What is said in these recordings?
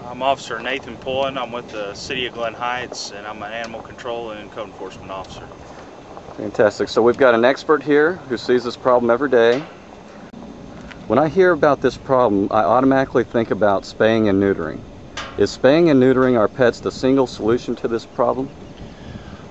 I'm Officer Nathan Pullin. I'm with the City of Glen Heights, and I'm an animal control and code enforcement officer. Fantastic. So we've got an expert here who sees this problem every day. When I hear about this problem, I automatically think about spaying and neutering. Is spaying and neutering our pets the single solution to this problem?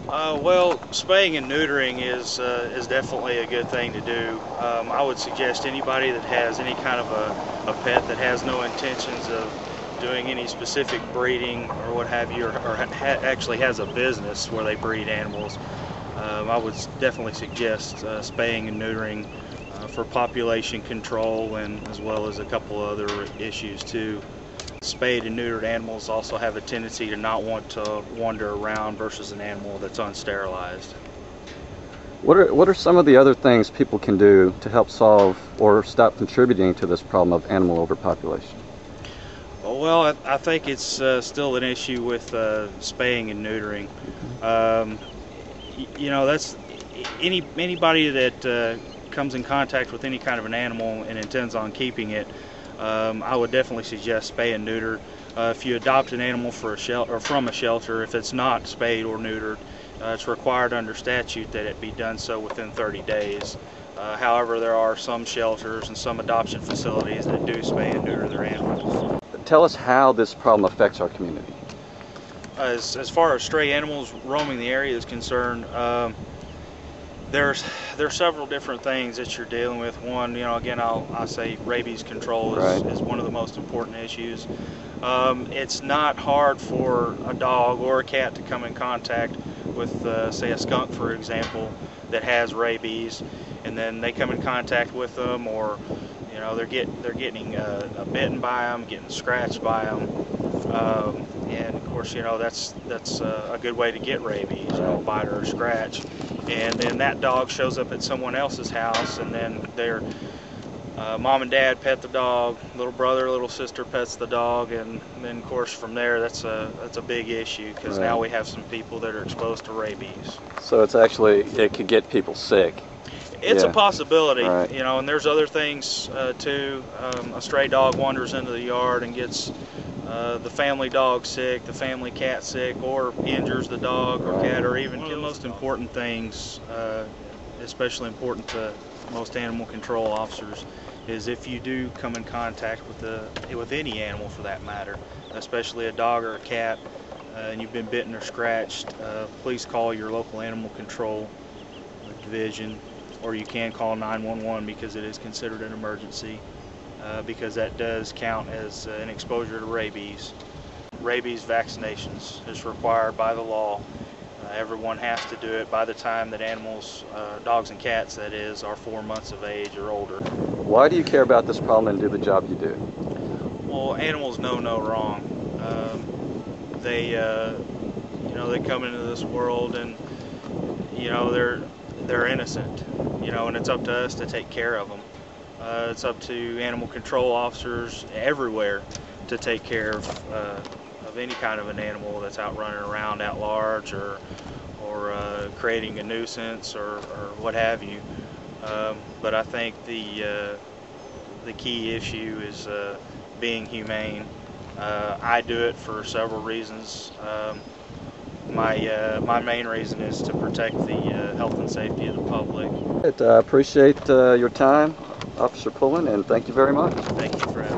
Well, spaying and neutering is definitely a good thing to do. I would suggest anybody that has any kind of a pet that has no intentions of doing any specific breeding or what have you, or actually has a business where they breed animals, I would definitely suggest spaying and neutering for population control, and as well as a couple other issues too. Spayed and neutered animals also have a tendency to not want to wander around versus an animal that's unsterilized. What are some of the other things people can do to help solve or stop contributing to this problem of animal overpopulation? Well, I think it's still an issue with spaying and neutering. You know, that's anybody that comes in contact with any kind of an animal and intends on keeping it. I would definitely suggest spay and neuter. If you adopt an animal for from a shelter, if it's not spayed or neutered, it's required under statute that it be done so within 30 days. However, there are some shelters and some adoption facilities that do spay and neuter their animals. Tell us how this problem affects our community. As far as stray animals roaming the area is concerned, there's several different things that you're dealing with. One, you know, again, I'll say rabies control is one of the most important issues. It's not hard for a dog or a cat to come in contact with, say, a skunk, for example, that has rabies, and then they come in contact with them, or you know, they're getting bitten by them, getting scratched by them, and of course, you know, that's a good way to get rabies, you know, bite or scratch. And then that dog shows up at someone else's house, and then their mom and dad pet the dog, little brother, little sister pets the dog, and then of course from there that's a big issue, because now we have some people that are exposed to rabies. So it could get people sick. It's a possibility, you know, and there's other things too. A stray dog wanders into the yard and gets the family dog sick, the family cat sick, or injures the dog or cat, or even the most important things, especially important to most animal control officers, is if you do come in contact with any animal for that matter, especially a dog or a cat, and you've been bitten or scratched, please call your local animal control division, or you can call 911 because it is considered an emergency, because that does count as an exposure to rabies. Rabies vaccinations is required by the law. Everyone has to do it by the time that animals, dogs and cats that is, are 4 months of age or older. Why do you care about this problem and do the job you do? Well, animals know no wrong. They come into this world, and you know, they're innocent, you know, and it's up to us to take care of them. It's up to animal control officers everywhere to take care of any kind of an animal that's out running around at large, or creating a nuisance, or what have you. But I think the key issue is being humane. I do it for several reasons. My main reason is to protect the health and safety of the public. I appreciate your time, Officer Pullin, and thank you very much. Thank you for having me.